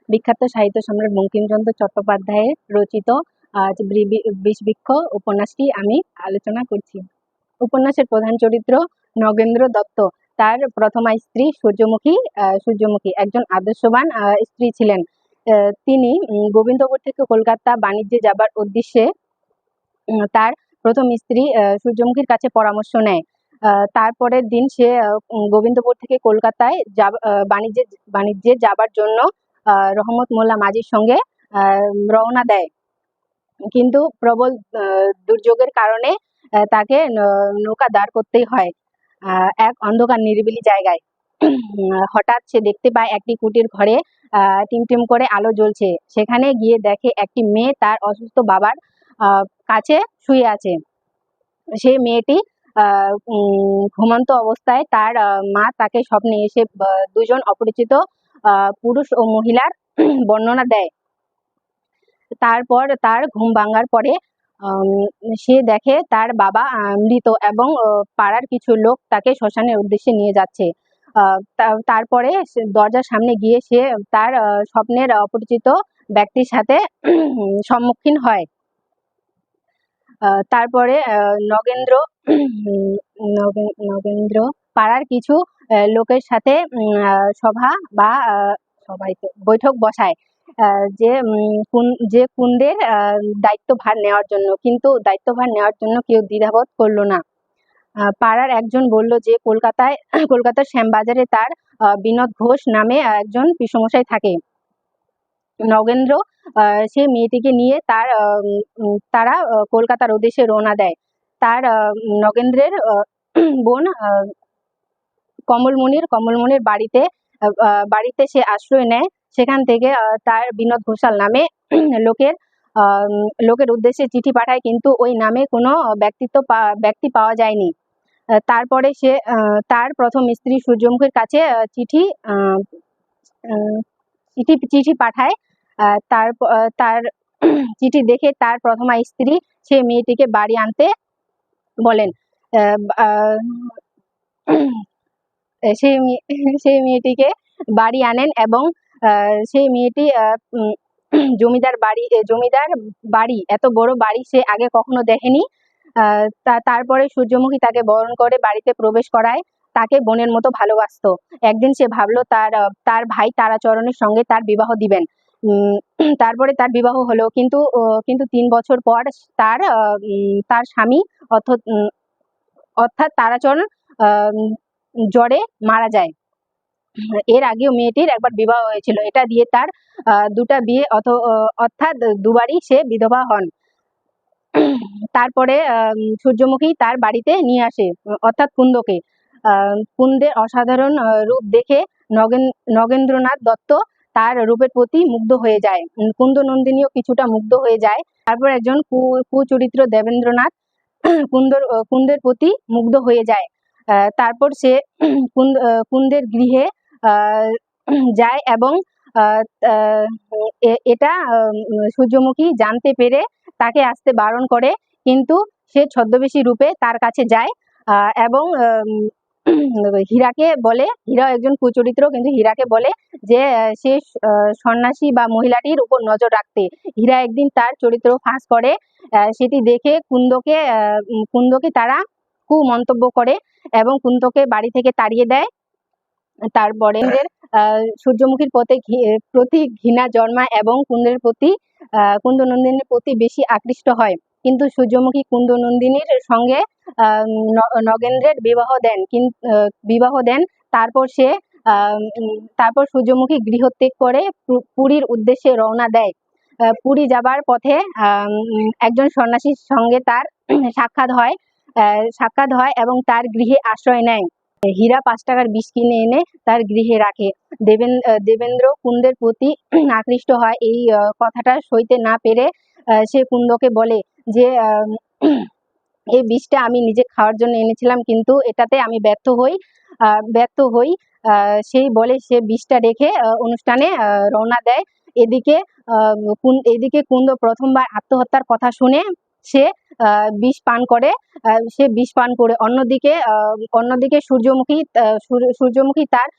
বিখ্যাত সাহিত্য সম্রাট বঙ্কিমচন্দ্র চট্টোপাধ্যায়ের রচিত বিষবৃক্ষ উপন্যাসটি আমি আলোচনা করছি। উপন্যাসের প্রধান চরিত্র নগেন্দ্র দত্ত। তার প্রথমা স্ত্রী সূর্যমুখী একজন আদর্শবান স্ত্রী ছিলেন। তিনি গোবিন্দপুর থেকে কলকাতা বাণিজ্যে যাবার উদ্দেশ্যে তার প্রথম স্ত্রী সূর্যমুখীর কাছে পরামর্শ নেয়। তারপরের দিন সে গোবিন্দপুর থেকে কলকাতায় বাণিজ্যে যাবার জন্য রহমত মোল্লা মাঝির সঙ্গে রওনা দেয়, কিন্তু প্রবল দুর্যোগের কারণে তাকে নৌকা দাঁড় করতেই হয় এক অন্ধকার নিরিবিলি জায়গায়। হঠাৎ সে দেখতে পায় একটি কুটির ঘরে টিমটিম করে আলো জ্বলছে। সেখানে গিয়ে দেখে একটি মেয়ে তার অসুস্থ বাবার কাছে শুয়ে আছে। সেই মেয়েটি ঘুমন্ত অবস্থায় তার মা তাকে স্বপ্নে এসে দুজন অপরিচিত পুরুষ ও মহিলার বর্ণনা দেয়। তারপর তার ঘুম ভাঙার পরে সে দেখে তার বাবা মৃত এবং পাড়ার কিছু লোক তাকে শ্মশানের উদ্দেশ্যে নিয়ে যাচ্ছে। তারপরে দরজার সামনে গিয়ে সে তার স্বপ্নের অপরিচিত ব্যক্তির সাথে সম্মুখীন হয়। তারপরে নগেন্দ্র পাড়ার কিছু লোকের সাথে বৈঠক বসায় যে কুন্দের দায়িত্বভার নেওয়ার জন্য, কিন্তু দায়িত্বভার নেওয়ার জন্য কেউ দ্বিধাবোধ করলো না। পাড়ার একজন বলল যে কলকাতার শ্যামবাজারে তার বিনোদ ঘোষ নামে একজন পিসমশাই থাকে। নগেন্দ্র সেই মেয়েটিকে নিয়ে তারা কলকাতার উদ্দেশ্যে রওনা দেয়। তার নগেন্দ্রের বোন কমলমণির বাড়িতে সে আশ্রয় নেয়। সেখান থেকে তার বিনোদ ঘোষাল নামে লোকের উদ্দেশ্যে চিঠি পাঠায়, কিন্তু ওই নামে কোনো ব্যক্তি পাওয়া যায়নি। তারপরে সে তার প্রথম স্ত্রী সূর্যমুখীর কাছে চিঠি পাঠায়। তার চিঠি দেখে তার প্রথমা স্ত্রী সে মেয়েটিকে বাড়ি আনতে বলেন। সেই মেয়েটিকে বাড়ি আনেন এবং সেই মেয়েটি জমিদার বাড়ি, এত বড় বাড়ি সে আগে কখনো দেখেনি। তারপরে সূর্যমুখী তাকে বরণ করে বাড়িতে প্রবেশ করায়। তাকে বোনের মতো ভালোবাসতো। একদিন সে ভাবলো তার ভাই তারাচরণের সঙ্গে তার বিবাহ দিবেন। তারপরে তার বিবাহ হলো, কিন্তু 3 বছর পর তার স্বামী অর্থাৎ তারাচরণ জ্বরে মারা যায়। এর আগেও মেয়েটির একবার বিবাহ হয়েছিল। এটা দিয়ে তার 2টা বিয়ে, অর্থাৎ দুবারই সে বিধবা হন। তারপরে সূর্যমুখী তার বাড়িতে নিয়ে আসে, অর্থাৎ কুন্দকে। কুন্দের অসাধারণ রূপ দেখে নগেন্দ্রনাথ দত্ত তার রূপের প্রতি মুগ্ধ হয়ে যায়। কুন্দনন্দিনীও কিছুটা মুগ্ধ হয়ে যায়। তারপর একজন কুচরিত্র দেবেন্দ্রনাথ কুন্দের প্রতি মুগ্ধ হয়ে যায়। তারপর সে কুন্দের গৃহে যায় এবং এটা সূর্যমুখী জানতে পেরে তাকে আসতে বারণ করে, কিন্তু সে ছদ্মবেশী রূপে তার কাছে যায় এবং হীরাকে বলে, হীরা একজন কুচরিত্র, কিন্তু হীরাকে বলে যে সে সন্ন্যাসী বা মহিলাটির উপর নজর রাখতে। হীরা একদিন তার চরিত্র ফাঁস করে। সেটি দেখে কুন্দকে তারা কুমন্তব্য করে এবং কুন্দকে বাড়ি থেকে তাড়িয়ে দেয়। তারপরে সূর্যমুখীর প্রতি ঘৃণা জন্মায় এবং কুন্দনন্দিনীর প্রতি বেশি আকৃষ্ট হয়। কিন্তু সূর্যমুখী কুন্দনন্দিনীর সঙ্গে নগেন্দ্রের বিবাহ দেন। তারপর সূর্যমুখী গৃহত্যাগ করে পুরীর উদ্দেশ্যে রওনা দেয়। পুরী যাবার পথে একজন সন্ন্যাসীর সঙ্গে তার সাক্ষাৎ হয় এবং তার গৃহে আশ্রয় নেয়। হীরা 5 টাকার বিষ কিনে এনে তার গৃহে রাখে। দেবেন্দ্র কুন্দের প্রতি আকৃষ্ট হয়। এই কথাটা সইতে না পেরে সে কুন্দকে বলে যে এই বিষটা আমি নিজে খাওয়ার জন্য এনেছিলাম, কিন্তু এটাতে আমি ব্যর্থ হই। সেই বলে সে বিষটা রেখে অনুষ্ঠানে রওনা দেয়। এদিকে কুন্দ প্রথমবার আত্মহত্যার কথা শুনে সে বিষ পান করে। অন্যদিকে সূর্যমুখী তার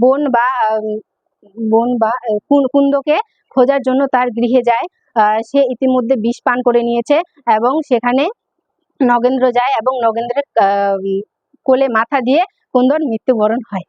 বোন বা বোন বা কুন্দকে খোঁজার জন্য তার গৃহে যায়। সে ইতিমধ্যে বিষ পান করে নিয়েছে এবং সেখানে নগেন্দ্র যায় এবং নগেন্দ্রের কোলে মাথা দিয়ে কুন্দর মৃত্যুবরণ হয়।